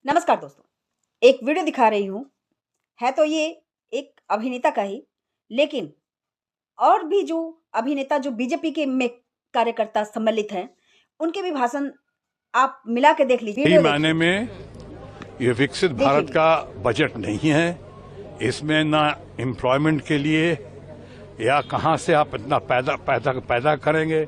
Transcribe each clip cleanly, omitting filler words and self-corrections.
नमस्कार दोस्तों, एक वीडियो दिखा रही हूँ। है तो ये एक अभिनेता का ही, लेकिन और भी जो अभिनेता जो बीजेपी के में कार्यकर्ता सम्मिलित हैं, उनके भी भाषण आप मिला के देख लीजिए। सही मायने में ये विकसित भारत का बजट नहीं है। इसमें ना एम्प्लॉयमेंट के लिए या कहां से आप इतना पैदा करेंगे।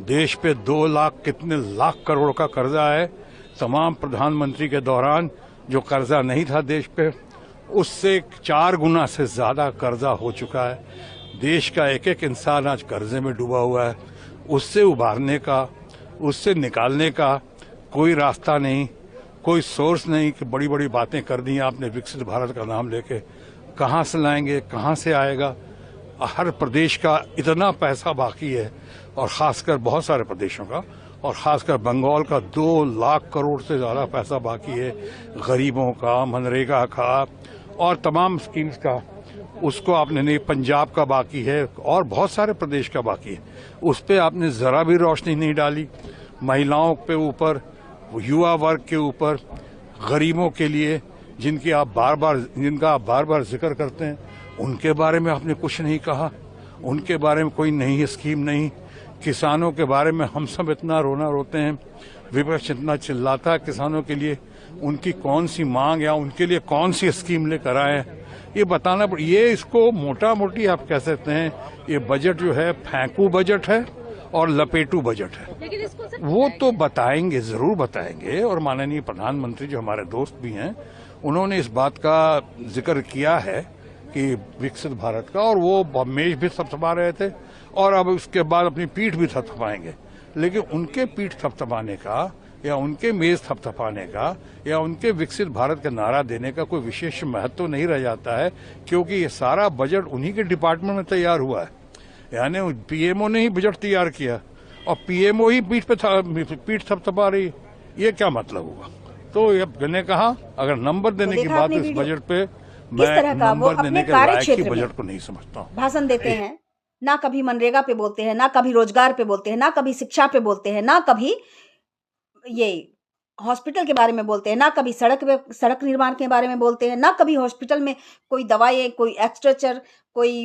देश पे 2 लाख कितने लाख करोड़ का कर्जा है। तमाम प्रधानमंत्री के दौरान जो कर्जा नहीं था देश पे, उससे 4 गुना से ज्यादा कर्जा हो चुका है। देश का एक एक इंसान आज कर्जे में डूबा हुआ है। उससे उबारने का, उससे निकालने का कोई रास्ता नहीं, कोई सोर्स नहीं कि बड़ी बड़ी बातें कर दी आपने विकसित भारत का नाम लेके। कहां से लाएंगे, कहां से आएगा। हर प्रदेश का इतना पैसा बाकी है, और खासकर बहुत सारे प्रदेशों का, और खासकर बंगाल का 2 लाख करोड़ से ज्यादा पैसा बाकी है। गरीबों का, मनरेगा का और तमाम स्कीम्स का, उसको आपने नहीं। पंजाब का बाकी है और बहुत सारे प्रदेश का बाकी है। उस पर आपने जरा भी रोशनी नहीं डाली। महिलाओं के ऊपर, युवा वर्ग के ऊपर, गरीबों के लिए जिनका आप बार बार जिक्र करते हैं, उनके बारे में आपने कुछ नहीं कहा। उनके बारे में कोई नई स्कीम नहीं। किसानों के बारे में हम सब इतना रोना रोते हैं, विपक्ष इतना चिल्लाता है किसानों के लिए। उनकी कौन सी मांग या उनके लिए कौन सी स्कीम लेकर आए, ये बताना। ये इसको मोटा मोटी आप कह सकते हैं, ये बजट जो है फेंकू बजट है और लपेटू बजट है। वो तो बताएंगे, जरूर बताएंगे। और माननीय प्रधानमंत्री जो हमारे दोस्त भी हैं, उन्होंने इस बात का जिक्र किया है कि विकसित भारत का, और वो मेज भी थपथपा रहे थे और अब उसके बाद अपनी पीठ भी थपथपाएंगे। लेकिन उनके पीठ थपथपाने का या उनके मेज थपथपाने का या उनके विकसित भारत का नारा देने का कोई विशेष महत्व तो नहीं रह जाता है, क्योंकि ये सारा बजट उन्हीं के डिपार्टमेंट में तैयार हुआ है। यानी पीएमओ ने ही बजट तैयार किया और पीएमओ ही पीठ थपथपा रही। ये क्या मतलब हुआ? तो ये मैंने कहा, अगर नंबर देने की बात इस बजट पे, मैं नंबर देने के लायक ही बजट को नहीं समझता हूँ। भाषण देते हैं, ना कभी मनरेगा पे बोलते हैं, ना कभी रोजगार पे बोलते हैं, ना कभी शिक्षा पे बोलते हैं, ना कभी ये हॉस्पिटल के बारे में बोलते हैं, ना कभी सड़क निर्माण के बारे में बोलते हैं, ना कभी हॉस्पिटल में कोई दवाएं, कोई एक्सट्रेचर, कोई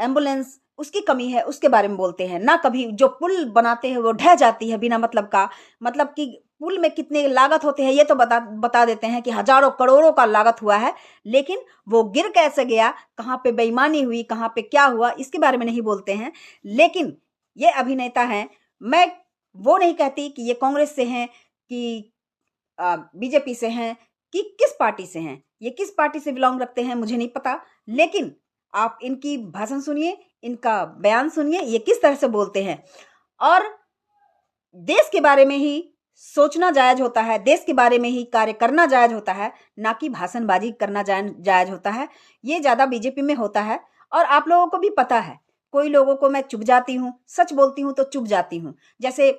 एम्बुलेंस उसकी कमी है उसके बारे में बोलते हैं। ना कभी जो पुल बनाते हैं वो ढह जाती है बिना मतलब का, मतलब कि पुल में कितने लागत होते हैं ये तो बता देते हैं कि हजारों करोड़ों का लागत हुआ है, लेकिन वो गिर कैसे गया, कहाँ पे बेईमानी हुई, कहाँ पे क्या हुआ, इसके बारे में नहीं बोलते हैं। लेकिन ये अभिनेता हैं, मैं वो नहीं कहती कि ये कांग्रेस से हैं कि बीजेपी से हैं कि किस पार्टी से हैं, ये किस पार्टी से बिलोंग रखते हैं मुझे नहीं पता। लेकिन आप इनकी भाषण सुनिए, इनका बयान सुनिए, ये किस तरह से बोलते हैं। और देश के बारे में ही सोचना जायज होता है, देश के बारे में ही कार्य करना जायज होता है, ना कि भाषणबाजी करना जायज होता है। ये ज्यादा बीजेपी में होता है और आप लोगों को भी पता है। कोई लोगों को मैं चुप जाती हूँ, सच बोलती हूँ तो चुप जाती हूँ। जैसे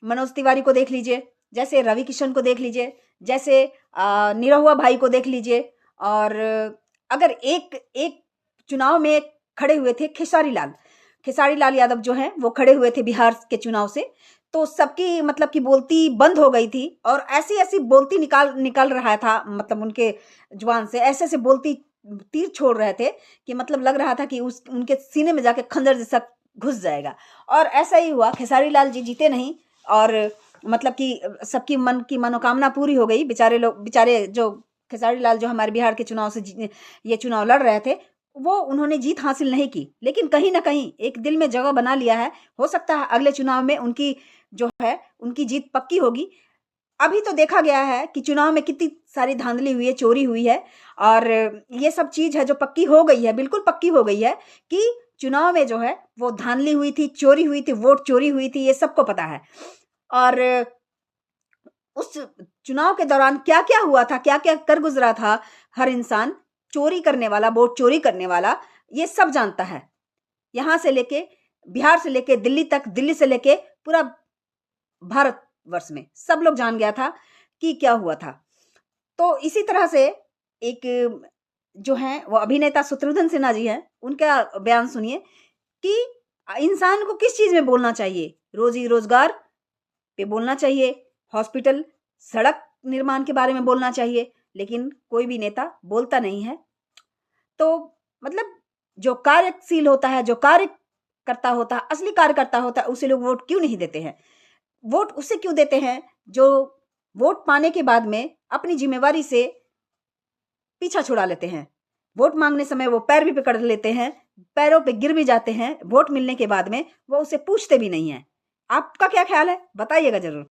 मनोज तिवारी को देख लीजिए, जैसे रवि किशन को देख लीजिए, जैसे निरहुआ भाई को देख लीजिए। और अगर एक चुनाव में खड़े हुए थे खेसारी लाल यादव जो हैं, वो खड़े हुए थे बिहार के चुनाव से, तो सबकी मतलब कि बोलती बंद हो गई थी और ऐसी ऐसी बोलती निकाल रहा था, मतलब उनके जुबान से ऐसे ऐसे बोलती तीर छोड़ रहे थे कि मतलब लग रहा था कि उनके सीने में जाके खंजर जैसा घुस जाएगा। और ऐसा ही हुआ, खेसारी लाल जी जीते नहीं और मतलब कि सबकी मन की मनोकामना पूरी हो गई। बेचारे जो खेसारी लाल जो हमारे बिहार के चुनाव से ये चुनाव लड़ रहे थे, वो उन्होंने जीत हासिल नहीं की, लेकिन कहीं ना कहीं एक दिल में जगह बना लिया है। हो सकता है अगले चुनाव में उनकी जो है उनकी जीत पक्की होगी। अभी तो देखा गया है कि चुनाव में कितनी सारी धांधली हुई है, चोरी हुई है, और ये सब चीज है जो पक्की हो गई है, बिल्कुल पक्की हो गई है कि चुनाव में जो है वो धांधली हुई थी, चोरी हुई थी, वोट चोरी हुई थी, ये सबको पता है। और उस चुनाव के दौरान क्या क्या हुआ था, क्या क्या कर गुजरा था, हर इंसान चोरी करने वाला, वोट चोरी करने वाला, ये सब जानता है। यहां से लेके बिहार से लेके दिल्ली तक, दिल्ली से लेके पूरा भारत वर्ष में सब लोग जान गया था कि क्या हुआ था। तो इसी तरह से एक जो है वो अभिनेता शत्रुघ्न सिन्हा जी हैं, उनका बयान सुनिए कि इंसान को किस चीज में बोलना चाहिए। रोजी रोजगार पे बोलना चाहिए, हॉस्पिटल, सड़क, निर्माण के बारे में बोलना चाहिए, लेकिन कोई भी नेता बोलता नहीं है। तो मतलब जो कार्यशील होता है, जो कार्य करता होता है, असली कार्यकर्ता होता है, उसे लोग वोट क्यों नहीं देते हैं? वोट उसे क्यों देते हैं जो वोट पाने के बाद में अपनी जिम्मेवारी से पीछा छुड़ा लेते हैं। वोट मांगने समय वो पैर भी पकड़ लेते हैं, पैरों पे गिर भी जाते हैं। वोट मिलने के बाद में वो उसे पूछते भी नहीं है। आपका क्या ख्याल है? बताइएगा जरूर।